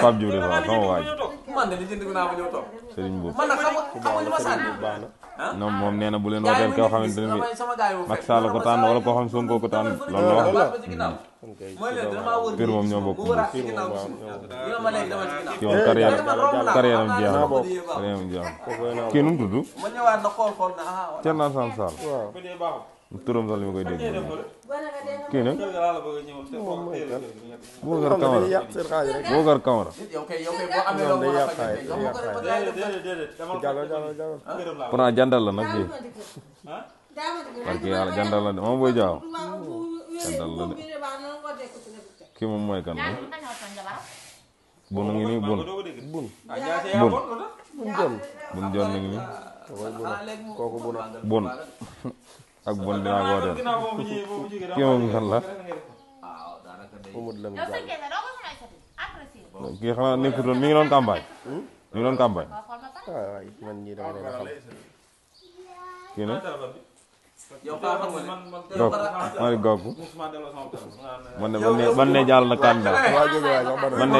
Pape Diouf sama waaj man de li jënd naa ba ñëw toog Serigne Mboup man nag xam nga li ma sànni non moom nee na bu leen wooteel koo xamante ne Macky Sall ko tànn wala koo xam Sonko ko tànn loolu la wax pire moom ñoo bokk kii moom carrière am jeex na kii nu mu tudd Thierno Alassane Sall turam sax li ma koy dégg kii nag Boubacar Camara pourtant jandal la nag kii parce que yàlla jandal la de moom booy jaaw jandal la de kii moom mooy kan bun ngi nii bun jon ngi nii bun ak bon dinaa ko wooteel kii moom kan la kii xanaa nekkutoon mi ngi doon campagne mi ngi doon campagne kii nag Gakou maa ngi Gakou man ne jàll na candidat man ne